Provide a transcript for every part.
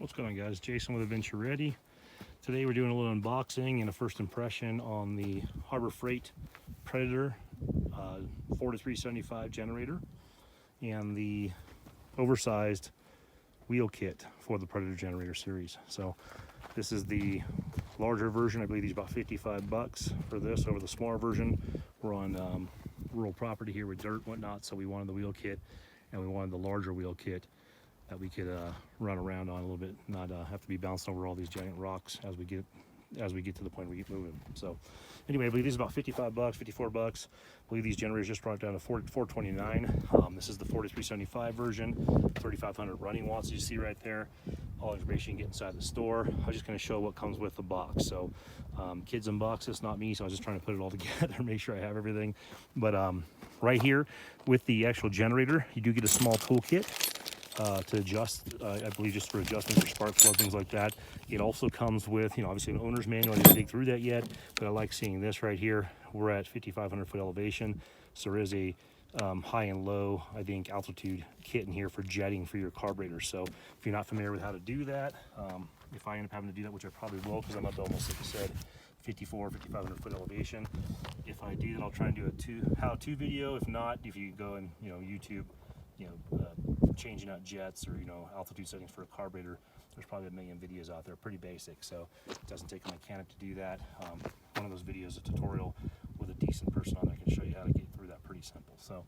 What's going on, guys? Jason with Adventure Ready. Today we're doing a little unboxing and a first impression on the Harbor Freight Predator 4-375 generator and the oversized wheel kit for the Predator generator series. So this is the larger version. I believe these about $55 for this over the smaller version. We're on rural property here with dirt and whatnot, so we wanted the wheel kit and we wanted the larger wheel kit that we could run around on a little bit, not have to be bouncing over all these giant rocks as we get to the point we keep moving. So anyway, I believe these are about $55, $54. I believe these generators just brought it down to $429. This is the 4375 version, 3,500 running watts you see right there. All information you get inside the store. I'm just going to show what comes with the box. So kids unbox this, not me, so I was just trying to put it all together, make sure I have everything. But right here with the actual generator, you do get a small toolkit to adjust, I believe just for adjustments for spark plug, things like that. It also comes with, obviously an owner's manual. I didn't dig through that yet, but I like seeing this right here. We're at 5,500 foot elevation, so there is a high and low, I think, altitude kit in here for jetting for your carburetor. So if you're not familiar with how to do that, if I end up having to do that, which I probably will because I'm up to almost, like I said, 5,500 foot elevation. If I do that, I'll try and do a how-to video. If not, if you go and YouTube, changing out jets or altitude settings for a carburetor, there's probably a million videos out there, pretty basic, so it doesn't take a mechanic to do that. One of those videos, a tutorial with a decent person on there, can show you how to get through that pretty simple. So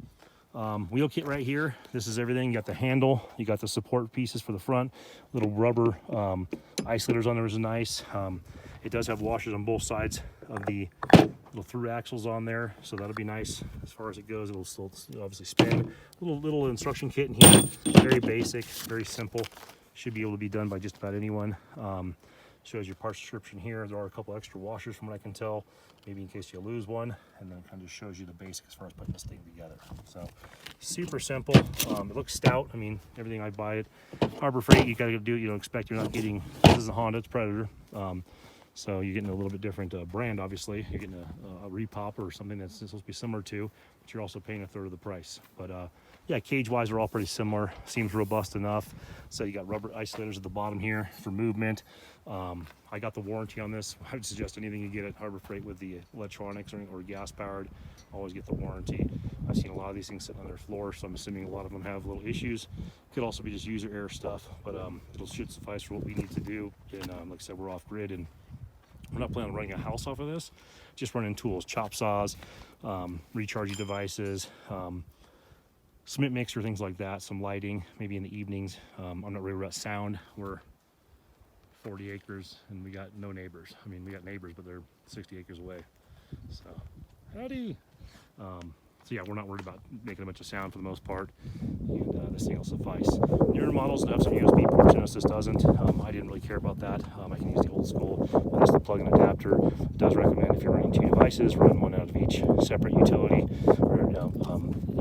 wheel kit right here, this is everything. You got the handle, you got the support pieces for the front, little rubber isolators on there is nice. It does have washers on both sides of the little through axles on there, so that'll be nice as far as it goes. It'll still obviously spin. Little instruction kit in here, very basic, very simple. Should be able to be done by just about anyone. Shows your parts description here. There are a couple extra washers from what I can tell, maybe in case you lose one, and then it kind of just shows you the basics as far as putting this thing together. So super simple. It looks stout. I mean, everything I buy at Harbor Freight, you gotta do it. You don't expect you're not getting, this is a Honda, it's Predator. So you're getting a little bit different brand, obviously. You're getting a repop or something that's supposed to be similar to, but you're also paying a third of the price. But yeah, cage-wise, they're all pretty similar. Seems robust enough. So you got rubber isolators at the bottom here for movement. I got the warranty on this. I would suggest anything you get at Harbor Freight with the electronics or gas-powered, always get the warranty. I've seen a lot of these things sitting on their floor, so I'm assuming a lot of them have little issues. Could also be just user error stuff, but it should suffice for what we need to do. And like I said, we're off-grid, and we're not planning on running a house off of this, just running tools, chop saws, recharging devices, cement mixer, things like that, some lighting, maybe in the evenings. I'm not really about sound. We're 40 acres and we got no neighbors. I mean, we got neighbors, but they're 60 acres away. So, howdy. So yeah, we're not worried about making a bunch of sound for the most part, and this thing will suffice. Newer models have some USB ports in this. This doesn't. I didn't really care about that. I can use the old school, just the plug-in adapter. It does recommend if you're running two devices, run one out of each separate utility or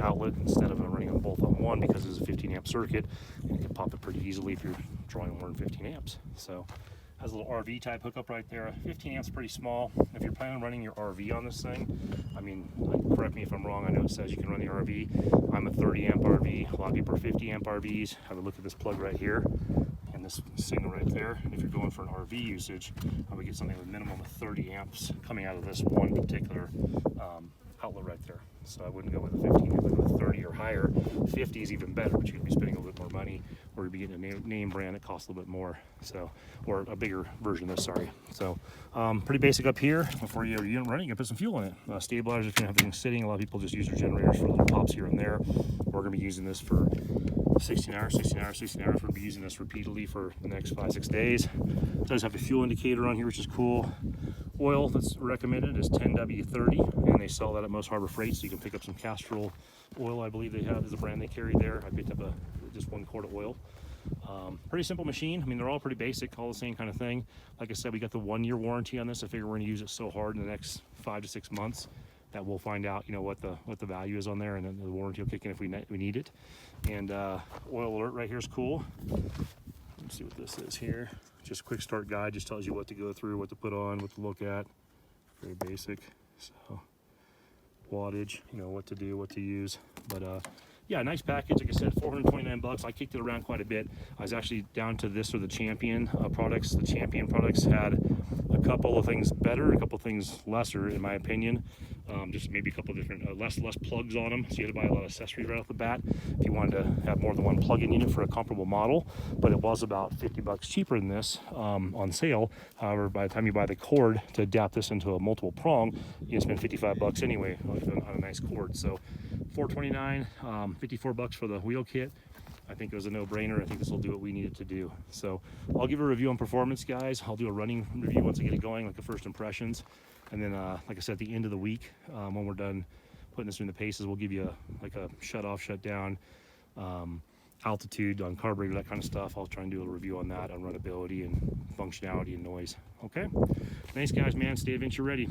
outlet instead of running them both on one, because it's a 15 amp circuit and you can pop it pretty easily if you're drawing more than 15 amps. So has a little RV type hookup right there. 15 amps pretty small. If you're planning on running your RV on this thing, I mean, correct me if I'm wrong, I know it says you can run the RV. I'm a 30 amp RV. A lot of people are 50 amp RVs. Have a look at this plug right here and this signal right there. And if you're going for an RV usage, I would get something with a minimum of 30 amps coming out of this one particular outlet right there. So I wouldn't go with a 15, but with 30 or higher. 50 is even better, but you'd be spending a little bit more money, or you'd be getting a name brand that costs a little bit more. So, or a bigger version of this, sorry. So pretty basic up here. Before you run it, you can put some fuel in it. Stabilizers, if you have things sitting, a lot of people just use their generators for little pops here and there. We're gonna be using this for 16 hours. We're gonna be using this repeatedly for the next 5-6 days. It does have a fuel indicator on here, which is cool. Oil that's recommended is 10W30, and they sell that at most Harbor Freight, so you can pick up some Castrol oil. I believe they have is a brand they carry there. I picked up just 1 quart of oil. Pretty simple machine. I mean, they're all pretty basic, all the same kind of thing. Like I said, we got the 1-year warranty on this. I figure we're gonna use it so hard in the next 5 to 6 months that we'll find out, what the value is on there, and then the warranty will kick in if we need it. And oil alert right here is cool. Let's see what this is here. Just a quick start guide, just tells you what to go through, what to put on, what to look at. Very basic. So wattage, what to do, what to use. But yeah, nice package. Like I said, 429 bucks. I kicked it around quite a bit. I was actually down to this or the Champion products. The Champion products had a couple of things better, a couple of things lesser, in my opinion. Just maybe a couple of different less plugs on them, so you had to buy a lot of accessories right off the bat if you wanted to have more than one plug-in unit for a comparable model. But it was about 50 bucks cheaper than this on sale. However, by the time you buy the cord to adapt this into a multiple prong, you spend 55 bucks anyway on a nice cord. So 429, 54 bucks for the wheel kit. I think it was a no-brainer. I think this will do what we need it to do. So I'll give a review on performance, guys. I'll do a running review once I get it going, like the first impressions. And then, like I said, at the end of the week, when we're done putting this in the paces, we'll give you like a shut off, shut down, altitude on carburetor, that kind of stuff. I'll try and do a review on that, on runnability and functionality and noise. Okay? Thanks, guys, man. Stay adventure ready.